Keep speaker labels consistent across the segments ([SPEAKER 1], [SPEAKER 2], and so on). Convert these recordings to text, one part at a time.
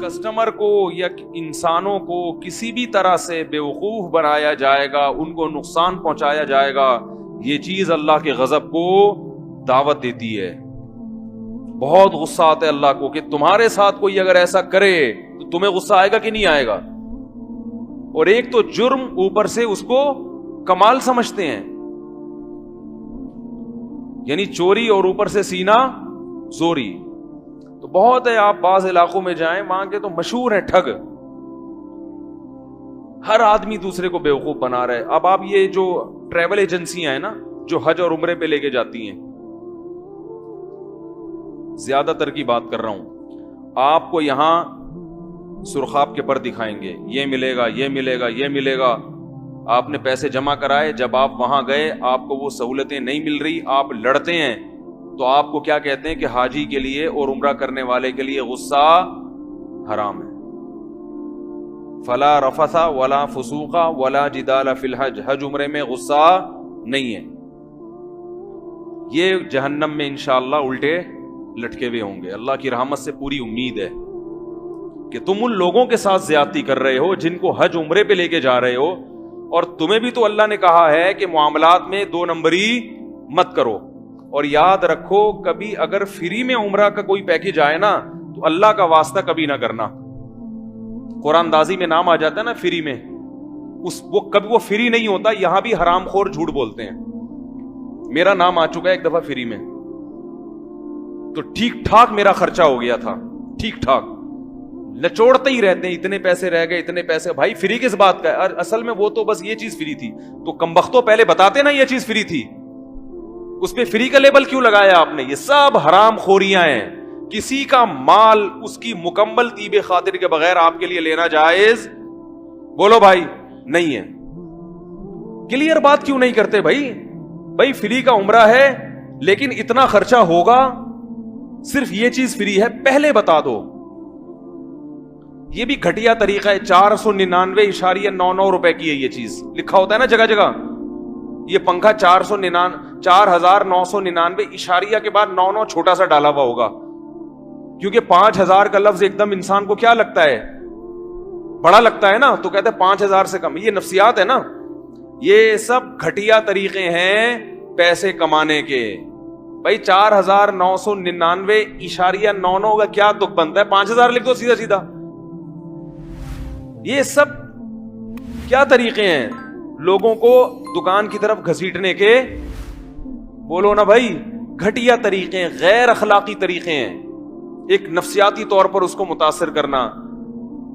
[SPEAKER 1] Customer کو یا انسانوں کو کسی بھی طرح سے بیوقوف بنایا جائے گا, ان کو نقصان پہنچایا جائے گا, یہ چیز اللہ کے غضب کو دعوت دیتی ہے. بہت غصہ آتا ہے اللہ کو کہ تمہارے ساتھ کوئی اگر ایسا کرے تو تمہیں غصہ آئے گا کہ نہیں آئے گا. اور ایک تو جرم, اوپر سے اس کو کمال سمجھتے ہیں, یعنی چوری اور اوپر سے سینہ زوری. تو بہت ہے, آپ بعض علاقوں میں جائیں وہاں کے تو مشہور ہیں ٹھگ, ہر آدمی دوسرے کو بیوقوف بنا رہا ہے. اب آپ یہ جو ٹریول ایجنسیاں ہیں نا جو حج اور عمرے پہ لے کے جاتی ہیں, زیادہ تر کی بات کر رہا ہوں, آپ کو یہاں سرخاب کے پر دکھائیں گے, یہ ملے گا, یہ ملے گا, یہ ملے گا. آپ نے پیسے جمع کرائے, جب آپ وہاں گئے آپ کو وہ سہولتیں نہیں مل رہی, آپ لڑتے ہیں, تو آپ کو کیا کہتے ہیں کہ حاجی کے لیے اور عمرہ کرنے والے کے لیے غصہ حرام ہے. فلا رفث ولا فسوق ولا جدال فی الحج, حج عمرے میں غصہ نہیں ہے. یہ جہنم میں انشاءاللہ الٹے لٹکے ہوئے ہوں گے. اللہ کی رحمت سے پوری امید ہے کہ تم ان لوگوں کے ساتھ زیادتی کر رہے ہو جن کو حج عمرے پہ لے کے جا رہے ہو, اور تمہیں بھی تو اللہ نے کہا ہے کہ معاملات میں 2 نمبری مت کرو. اور یاد رکھو, کبھی اگر فری میں عمرہ کا کوئی پیکج آئے نا تو اللہ کا واسطہ کبھی نہ کرنا. قرآن دازی میں نام آ جاتا ہے نا فری میں, کبھی وہ فری نہیں ہوتا. یہاں بھی حرام خور جھوٹ بولتے ہیں. میرا نام آ چکا ہے ایک دفعہ فری میں, تو ٹھیک ٹھاک میرا خرچہ ہو گیا تھا, ٹھیک ٹھاک. نچوڑتے ہی رہتے ہیں, اتنے پیسے رہ گئے, اتنے پیسے. بھائی فری کس بات کا ہے؟ اصل میں وہ تو بس یہ چیز فری تھی. تو کمبختوں پہلے بتاتے نا یہ چیز فری تھی, اس پہ فری کا لیبل کیوں لگایا آپ نے؟ یہ سب حرام خوریاں ہیں. کسی کا مال اس کی مکمل طیب خاطر کے بغیر آپ کے لیے لینا جائز, بولو بھائی, نہیں ہے. کلیئر بات کیوں نہیں کرتے بھائی؟ بھائی فری کا عمرہ ہے لیکن اتنا خرچہ ہوگا, صرف یہ چیز فری ہے, پہلے بتا دو. یہ بھی گھٹیا طریقہ ہے. 499.99 روپے کی ہے یہ چیز, لکھا ہوتا ہے نا جگہ جگہ. یہ پنکھا 4,999 اشاریہ کے بعد 99 چھوٹا سا ڈالا ہوا ہوگا, کیونکہ 5,000 کا لفظ ایک دم انسان کو کیا لگتا ہے, بڑا لگتا ہے نا, تو کہتے ہیں 5,000 سے کم. یہ نفسیات ہے نا. یہ سب گھٹیا طریقے ہیں پیسے کمانے کے. بھائی 4,999.99 کا کیا تک بنتا ہے؟ 5,000 لکھ دو سیدھا سیدھا. یہ سب کیا طریقے ہیں لوگوں کو دکان کی طرف گھسیٹنے کے؟ بولو نا بھائی, گھٹیا طریقے ہیں, غیر اخلاقی طریقے ہیں. ایک نفسیاتی طور پر اس کو متاثر کرنا.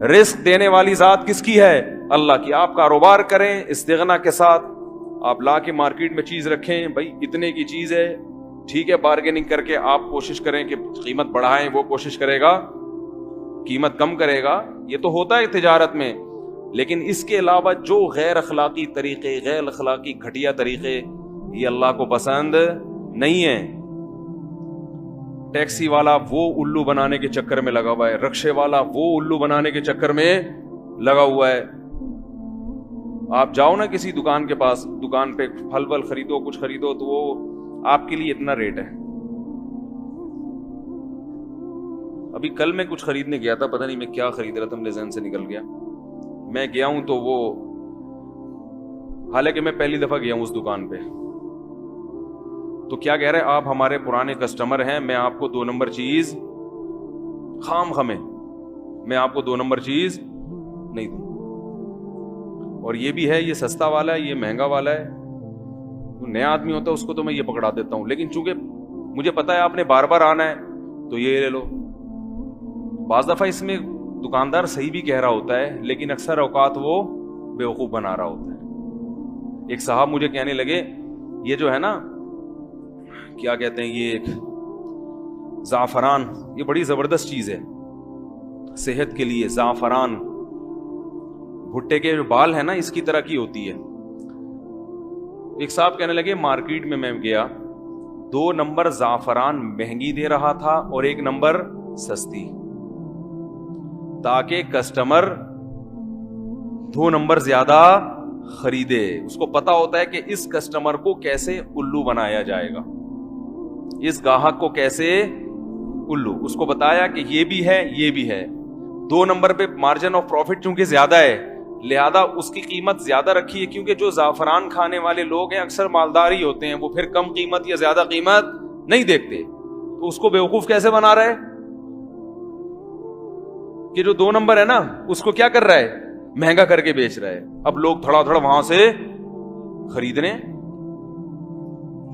[SPEAKER 1] رزق دینے والی ذات کس کی ہے؟ اللہ کی. آپ کاروبار کریں استغنا کے ساتھ, آپ لا کے مارکیٹ میں چیز رکھیں, بھائی اتنے کی چیز ہے, ٹھیک ہے, بارگیننگ کر کے آپ کوشش کریں کہ قیمت بڑھائیں, وہ کوشش کرے گا قیمت کم کرے گا. یہ تو ہوتا ہے تجارت میں. لیکن اس کے علاوہ جو غیر اخلاقی طریقے, غیر اخلاقی گھٹیا طریقے, یہ اللہ کو پسند نہیں ہے. ٹیکسی والا وہ الو بنانے کے چکر میں لگا ہوا ہے, رکشے والا وہ الو بنانے کے چکر میں لگا ہوا ہے. آپ جاؤ نا کسی دکان کے پاس, دکان پہ پھل ول خریدو, کچھ خریدو, تو وہ آپ کے لیے اتنا ریٹ ہے. ابھی کل میں کچھ خریدنے گیا تھا, پتہ نہیں میں کیا خرید رہا تھا, میرے ذہن سے نکل گیا. میں گیا ہوں تو وہ, حالانکہ میں پہلی دفعہ گیا ہوں اس دکان پہ, تو کیا کہہ رہے, آپ ہمارے پرانے کسٹمر ہیں, میں آپ کو 2 نمبر چیز خام خمیں, میں آپ کو 2 نمبر چیز نہیں دوں. اور یہ بھی ہے, یہ سستا والا ہے, یہ مہنگا والا ہے. نیا آدمی ہوتا ہے اس کو تو میں یہ پکڑا دیتا ہوں, لیکن چونکہ مجھے پتا ہے آپ نے بار بار آنا ہے تو یہ لے لو. بعض دفعہ اس میں دکاندار صحیح بھی کہہ رہا ہوتا ہے, لیکن اکثر اوقات وہ بیوقوف بنا رہا ہوتا ہے. ایک صاحب مجھے کہنے لگے, یہ جو ہے نا کیا کہتے ہیں, یہ ایک زعفران, یہ بڑی زبردست چیز ہے صحت کے لیے. زعفران, بھٹے کے جو بال ہے نا اس کی طرح کی ہوتی ہے. ایک صاحب کہنے لگے, مارکیٹ میں گیا, 2 نمبر زعفران مہنگی دے رہا تھا اور 1 نمبر سستی, تاکہ کسٹمر 2 نمبر زیادہ خریدے. اس کو پتا ہوتا ہے کہ اس کسٹمر کو کیسے الو بنایا جائے گا, اس گاہک کو کیسے الو. اس کو بتایا کہ یہ بھی ہے, یہ بھی ہے. 2 نمبر پہ مارجن آف پروفٹ چونکہ زیادہ ہے لہذا اس کی قیمت زیادہ رکھی ہے, کیونکہ جو زعفران کھانے والے لوگ ہیں اکثر مالدار ہی ہوتے ہیں, وہ پھر کم قیمت یا زیادہ قیمت نہیں دیکھتے. تو اس کو بیوقوف کیسے بنا رہا ہے کہ جو 2 نمبر ہے نا اس کو کیا کر رہا ہے, مہنگا کر کے بیچ رہا ہے. اب لوگ دھڑا دھڑ وہاں سے خریدنے,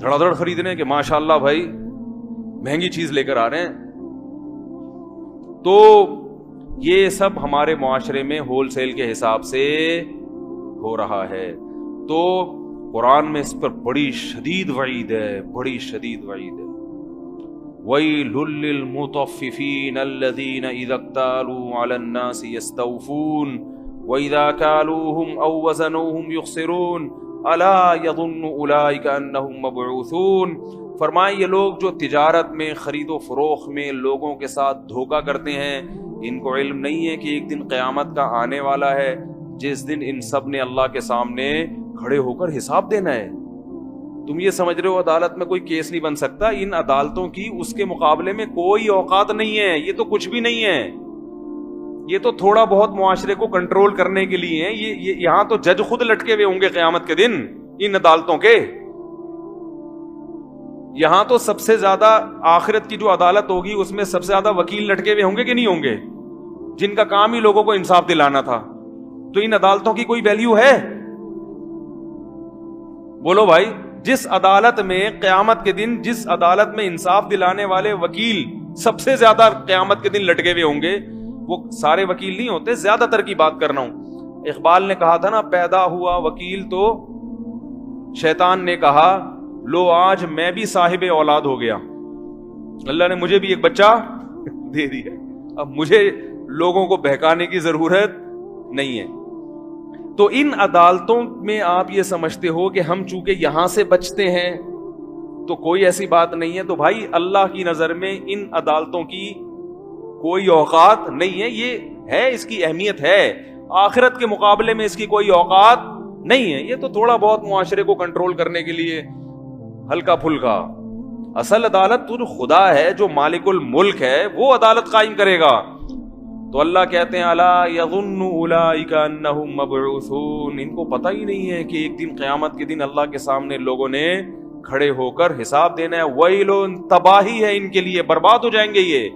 [SPEAKER 1] دھڑا دھڑ خریدنے کہ ماشاءاللہ بھائی مہنگی چیز لے کر آ رہے ہیں. تو یہ سب ہمارے معاشرے میں ہول سیل کے حساب سے ہو رہا ہے. تو قرآن میں اس پر بڑی شدید وعید ہے, بڑی شدید وعید ہے. وَيْلٌ لِّلْمُطَفِّفِينَ الَّذِينَ إِذَا اكْتَالُوا عَلَى النَّاسِ يَسْتَوْفُونَ وَإِذَا كَالُوهُمْ أَوْ وَزَنُوهُمْ يُخْسِرُونَ أَلَا يَظُنُّ أُولَٰئِكَ أَنَّهُمْ مَبْعُوثُونَ. فرمائیں یہ لوگ جو تجارت میں خرید و فروخت میں لوگوں کے ساتھ دھوکہ کرتے ہیں, ان کو علم نہیں ہے کہ ایک دن قیامت کا آنے والا ہے جس دن ان سب نے اللہ کے سامنے کھڑے ہو کر حساب دینا ہے. تم یہ سمجھ رہے ہو عدالت میں کوئی کیس نہیں بن سکتا, ان عدالتوں کی اس کے مقابلے میں کوئی اوقات نہیں ہے. یہ تو کچھ بھی نہیں ہے, یہ تو تھوڑا بہت معاشرے کو کنٹرول کرنے کے لیے ہیں. یہ یہاں تو جج خود لٹکے ہوئے ہوں گے قیامت کے دن ان عدالتوں کے. یہاں تو سب سے زیادہ آخرت کی جو عدالت ہوگی اس میں سب سے زیادہ وکیل لٹکے ہوئے ہوں گے کہ نہیں ہوں گے, جن کا کام ہی لوگوں کو انصاف دلانا تھا. تو ان عدالتوں کی کوئی ویلیو ہے؟ بولو بھائی. جس عدالت میں قیامت کے دن جس عدالت میں انصاف دلانے والے وکیل سب سے زیادہ قیامت کے دن لٹکے ہوئے ہوں گے, وہ سارے وکیل نہیں ہوتے, زیادہ تر کی بات کر رہا ہوں. اقبال نے کہا تھا نا, پیدا ہوا وکیل تو شیطان نے کہا لو آج میں بھی صاحب اولاد ہو گیا. اللہ نے مجھے بھی ایک بچہ دے دیا, اب مجھے لوگوں کو بہکانے کی ضرورت نہیں ہے. تو ان عدالتوں میں آپ یہ سمجھتے ہو کہ ہم چونکہ یہاں سے بچتے ہیں تو کوئی ایسی بات نہیں ہے. تو بھائی اللہ کی نظر میں ان عدالتوں کی کوئی اوقات نہیں ہے. یہ ہے, اس کی اہمیت ہے, آخرت کے مقابلے میں اس کی کوئی اوقات نہیں ہے. یہ تو تھوڑا بہت معاشرے کو کنٹرول کرنے کے لیے ہلکا پھلکا. اصل عدالت تو خدا ہے جو مالک الملک ہے, وہ عدالت قائم کرے گا. تو اللہ کہتے ہیں الا یظن اولئک انہم مبعوثون, ان کو پتہ ہی نہیں ہے کہ ایک دن قیامت کے دن اللہ کے سامنے لوگوں نے کھڑے ہو کر حساب دینا ہے. ویل, تباہی ہے ان کے لیے, برباد ہو جائیں گے یہ.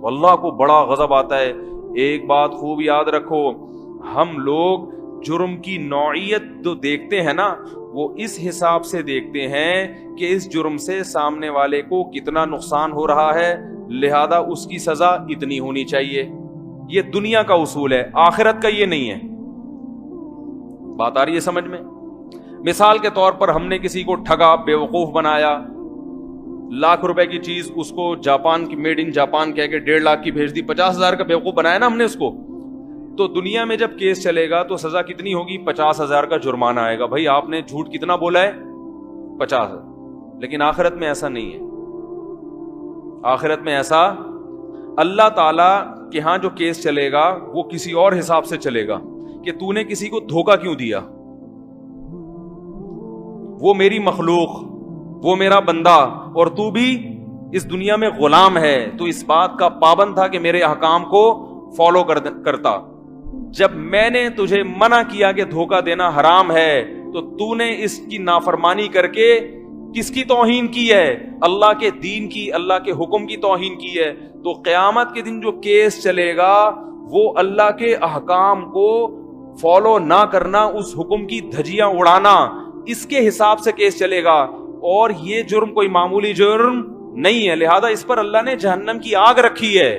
[SPEAKER 1] اللہ کو بڑا غضب آتا ہے. ایک بات خوب یاد رکھو, ہم لوگ جرم کی نوعیت جو دیکھتے ہیں نا وہ اس حساب سے دیکھتے ہیں کہ اس جرم سے سامنے والے کو کتنا نقصان ہو رہا ہے, لہذا اس کی سزا اتنی ہونی چاہیے. یہ دنیا کا اصول ہے, آخرت کا یہ نہیں ہے. بات آ رہی ہے سمجھ میں؟ مثال کے طور پر ہم نے کسی کو ٹھگا, بیوقوف بنایا, ₹1,00,000 کی چیز اس کو جاپان کی میڈ ان جاپان کہہ کے 1.5 لاکھ کی بھیج دی, 50,000 کا بیوقوف بنایا نا ہم نے اس کو. تو دنیا میں جب کیس چلے گا تو سزا کتنی ہوگی؟ 50,000 کا جرمانہ آئے گا. بھائی آپ نے جھوٹ کتنا بولا ہے؟ 50. لیکن آخرت میں ایسا نہیں ہے. آخرت میں ایسا, اللہ تعالیٰ کہ ہاں جو کیس چلے گا وہ کسی اور حساب سے چلے گا کہ تو نے کسی کو دھوکہ کیوں دیا. وہ میری مخلوق, وہ میرا بندہ, اور تو بھی اس دنیا میں غلام ہے, تو اس بات کا پابند تھا کہ میرے احکام کو فالو کرتا. جب میں نے تجھے منع کیا کہ دھوکہ دینا حرام ہے تو تو نے اس کی نافرمانی کر کے کس کی توہین کی ہے؟ اللہ کے دین کی, اللہ کے حکم کی توہین کی ہے. تو قیامت کے دن جو کیس چلے گا وہ اللہ کے احکام کو فالو نہ کرنا, اس حکم کی دھجیاں اڑانا, اس کے حساب سے کیس چلے گا. اور یہ جرم کوئی معمولی جرم نہیں ہے, لہذا اس پر اللہ نے جہنم کی آگ رکھی ہے.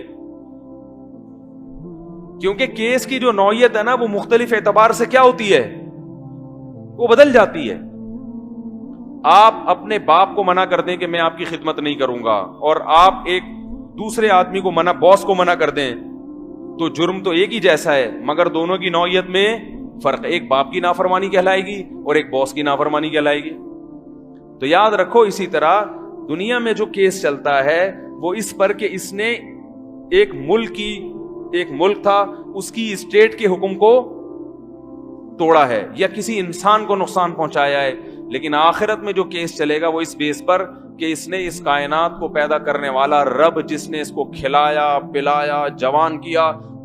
[SPEAKER 1] کیونکہ کیس کی جو نوعیت ہے نا وہ مختلف اعتبار سے کیا ہوتی ہے, وہ بدل جاتی ہے. آپ اپنے باپ کو منع کر دیں کہ میں آپ کی خدمت نہیں کروں گا, اور آپ ایک دوسرے آدمی کو منع, باس کو منع کر دیں, تو جرم تو ایک ہی جیسا ہے مگر دونوں کی نوعیت میں فرق. ایک باپ کی نافرمانی کہلائے گی اور ایک باس کی نافرمانی کہلائے گی. تو یاد رکھو اسی طرح دنیا میں جو کیس چلتا ہے وہ اس پر کہ اس نے ایک ملک تھا اس کی اسٹیٹ کے حکم کو توڑا ہے یا کسی انسان کو نقصان پہنچایا ہے. لیکن آخرت میں جو کیس چلے گا وہ اس بیس پر کہ اس نے اس کائنات کو پیدا کرنے والا رب, جس نے اس کو کھلایا پلایا جوان کیا,